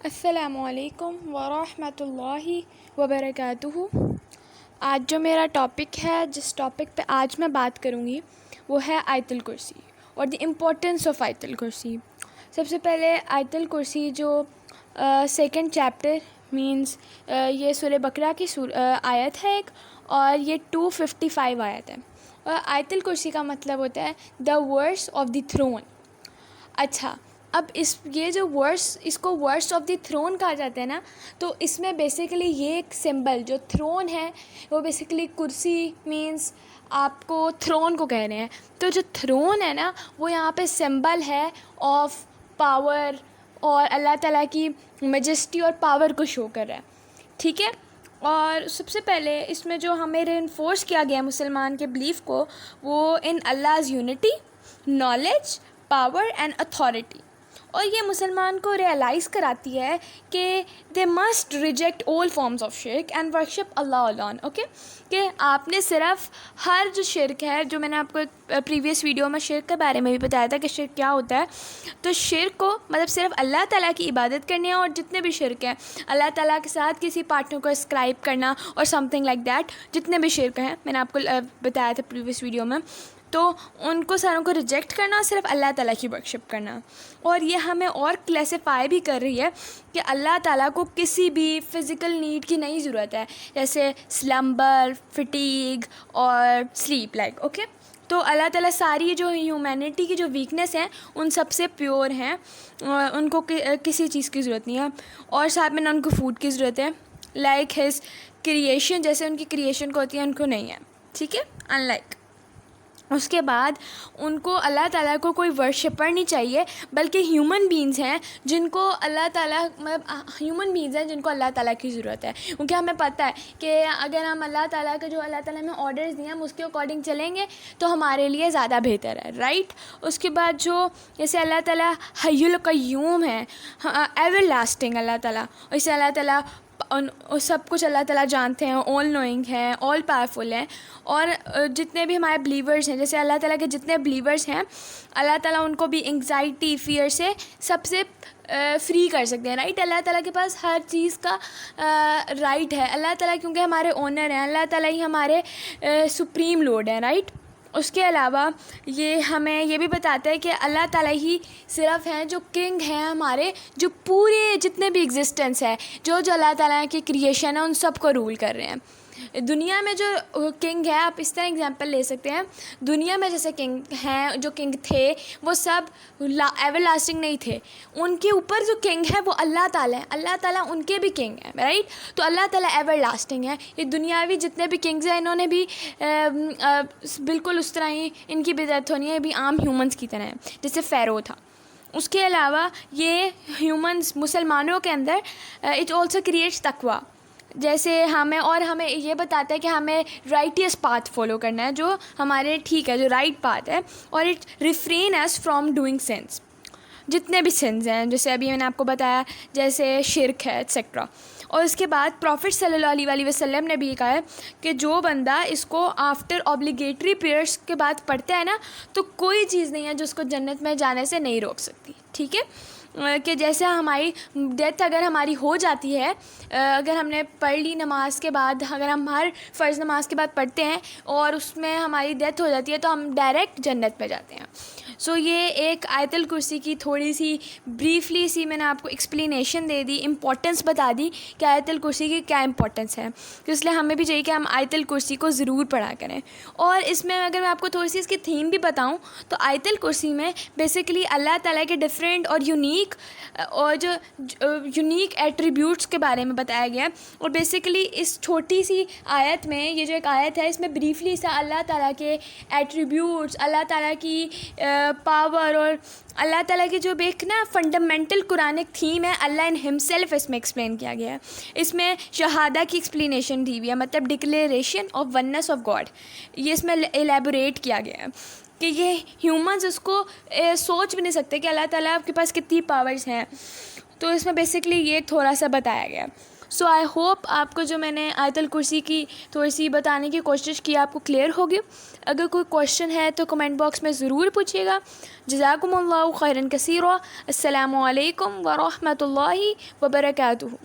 السلام علیکم ورحمۃ اللہ وبرکاتہ۔ آج جو میرا ٹاپک ہے، جس ٹاپک پہ آج میں بات کروں گی وہ ہے آیت الکرسی اور دی امپورٹنس آف آیت الکرسی۔ سب سے پہلے آیت الکرسی جو سیکنڈ چیپٹر مینس یہ سورہ بقرہ کی آیت ہے ایک، اور یہ 255 آیت ہے۔ اور آیت الکرسی کا مطلب ہوتا ہے دا ورس آف دی تھرون۔ اچھا، اب یہ جو اس کو ورس آف دی تھرون کہا جاتا ہے نا، تو اس میں بیسیکلی یہ ایک سمبل جو تھرون ہے وہ بیسیکلی کرسی مینس آپ کو تھرون کو کہہ رہے ہیں، تو جو تھرون ہے نا وہ یہاں پہ سمبل ہے آف پاور اور اللہ تعالیٰ کی میجسٹی اور پاور کو شو کر رہا ہے، ٹھیک ہے۔ اور سب سے پہلے اس میں جو ہمیں رینفورس کیا گیا مسلمان کے بلیف کو، وہ ان اللہز unity, knowledge, power and authority. اور یہ مسلمان کو ریئلائز کراتی ہے کہ they must reject all forms of شرک اینڈ ورشپ اللہ الون، اوکے، کہ آپ نے صرف ہر جو شرک ہے، جو میں نے آپ کو پریویس ویڈیو میں شرک کے بارے میں بھی بتایا تھا کہ شرک کیا ہوتا ہے، تو شرک کو مطلب صرف اللہ تعالیٰ کی عبادت کرنی ہے، اور جتنے بھی شرک ہیں اللہ تعالیٰ کے ساتھ کسی پارٹنر کو اسکرائب کرنا اور سم تھنگ لائک دیٹ، جتنے بھی شرک ہیں میں نے آپ کو بتایا تھا پریویس ویڈیو میں، تو ان کو ساروں کو ریجیکٹ کرنا اور صرف اللہ تعالیٰ کی ورشپ کرنا۔ اور یہ ہمیں اور کلیسیفائی بھی کر رہی ہے کہ اللہ تعالیٰ کو کسی بھی فزیکل نیڈ کی نہیں ضرورت ہے، جیسے سلمبر، فٹیگ اور سلیپ لائک، اوکے۔ تو اللہ تعالیٰ ساری جو ہیومینٹی کی جو ویکنیس ہیں ان سب سے پیور ہیں، ان کو کسی چیز کی ضرورت نہیں ہے، اور ساتھ میں نہ ان کو فوڈ کی ضرورت ہے، لائک ہز کریشن، جیسے ان کی کریشن کو ہوتی ہے ان کو نہیں ہے، ٹھیک ہے، ان لائک۔ اس کے بعد ان کو اللہ تعالیٰ کو کوئی ورشپر نہیں چاہیے، بلکہ ہیومن بینگز ہیں جن کو اللہ تعالیٰ ہیومن بینگز ہیں جن کو اللہ تعالیٰ کی ضرورت ہے، کیونکہ ہمیں پتہ ہے کہ اگر ہم اللہ تعالیٰ کے جو اللہ تعالیٰ نے آرڈرز دیے ہم اس کے اکارڈنگ چلیں گے تو ہمارے لیے زیادہ بہتر ہے، رائٹ۔ اس کے بعد جو جیسے اللہ تعالیٰ حی القیوم ہے، ایور لاسٹنگ اللہ تعالیٰ، اسے اللہ تعالیٰ سب کچھ اللہ تعالیٰ جانتے ہیں، آل نوئنگ ہیں، آل پاورفل ہیں، اور جتنے بھی ہمارے بلیورز ہیں، جیسے اللہ تعالیٰ کے جتنے بلیورز ہیں اللہ تعالیٰ ان کو بھی انگزائٹی، فیئر سے سب سے فری کر سکتے ہیں، رائٹ۔ اللہ تعالیٰ کے پاس ہر چیز کا رائٹ ہے، اللہ تعالیٰ کیونکہ ہمارے اونر ہیں، اللہ تعالیٰ ہی ہمارے سپریم لارڈ ہیں، رائٹ۔ اس کے علاوہ یہ ہمیں یہ بھی بتاتا ہے کہ اللہ تعالیٰ ہی صرف ہیں جو کنگ ہیں ہمارے، جو پورے جتنے بھی ایگزسٹنس ہے، جو اللہ تعالیٰ کی کریشن ہے ان سب کو رول کر رہے ہیں۔ دنیا میں جو کنگ ہے، آپ اس طرح اگزامپل لے سکتے ہیں، دنیا میں جیسے کنگ ہیں، جو کنگ تھے وہ سب ایور لاسٹنگ نہیں تھے، ان کے اوپر جو کنگ ہے وہ اللہ تعالیٰ ہے، اللہ تعالیٰ ان کے بھی کنگ ہیں، رائٹ۔ تو اللہ تعالیٰ ایور لاسٹنگ ہے۔ یہ دنیاوی جتنے بھی کنگز ہیں انہوں نے بھی بالکل اس طرح ہی ان کی بھی ڈیتھ ہونی ہے، بھی عام ہیومنس کی طرح ہے، جیسے فیرو تھا۔ اس کے علاوہ یہ ہیومنس مسلمانوں کے اندر اٹ آلسو کریٹس تقویٰ، جیسے ہمیں یہ بتاتا ہے کہ ہمیں رائٹیس پاتھ فالو کرنا ہے، جو ہمارے ٹھیک ہے، جو رائٹ پاتھ ہے، اور it refrain as from doing since, جتنے بھی سنز ہیں جیسے ابھی میں نے آپ کو بتایا، جیسے شرک ہے ایٹسیکٹرا۔ اور اس کے بعد پروفٹ صلی اللہ علیہ وسلم نے بھی کہا ہے کہ جو بندہ اس کو آفٹر اوبلیگیٹری پریئرس کے بعد پڑھتا ہے نا، تو کوئی چیز نہیں ہے جو اس کو جنت میں جانے سے نہیں روک سکتی، ٹھیک ہے۔ کہ جیسے ہماری ڈیتھ اگر ہماری ہو جاتی ہے، اگر ہم نے پڑھ لی نماز کے بعد، اگر ہم ہر فرض نماز کے بعد پڑھتے ہیں اور اس میں ہماری ڈیتھ ہو جاتی ہے تو ہم ڈائریکٹ جنت میں جاتے ہیں۔ سو یہ ایک آیت الکرسی کی تھوڑی سی بریفلی سی میں نے آپ کو ایکسپلینیشن دے دی، امپورٹنس بتا دی کہ آیت الکرسی کی کیا امپورٹنس ہے، تو اس لیے ہمیں بھی چاہیے کہ ہم آیت الکرسی کو ضرور پڑھا کریں۔ اور اس میں اگر میں آپ کو تھوڑی سی اس کی تھیم بھی بتاؤں تو آیت الکرسی میں بیسیکلی اللہ تعالیٰ کے ڈفرینٹ اور یونیک ایٹریبیوٹس کے بارے میں بتایا گیا ہے، اور بیسیکلی اس چھوٹی سی آیت میں، یہ جو ایک آیت ہے اس میں بریفلی سا اللہ تعالیٰ کے ایٹریبیوٹس، اللہ تعالیٰ کی پاور، اور اللہ تعالیٰ کی جو ایک نا فنڈامنٹل قرآنک تھیم ہے، اللہ ان ہمسیلف، اس میں ایکسپلین کیا گیا ہے۔ اس میں شہادہ کی ایکسپلینیشن دی ہوئی ہے، مطلب declaration of oneness of God, یہ اس میں ایلیبوریٹ کیا گیا ہے کہ یہ ہیومنز اس کو سوچ بھی نہیں سکتے کہ اللہ تعالیٰ کے پاس کتنی پاورز ہیں، تو اس میں بیسکلی یہ تھوڑا سا بتایا گیا۔ سو آئی ہوپ آپ کو جو میں نے آیت الکرسی کی تھوڑی سی بتانے کی کوشش کی آپ کو کلیئر ہوگی. اگر کوئی کویشچن ہے تو کمنٹ باکس میں ضرور پوچھیے گا. جزاکم اللہ خیرا کثیرا. السلام علیکم ورحمۃ اللہ وبرکاتہ.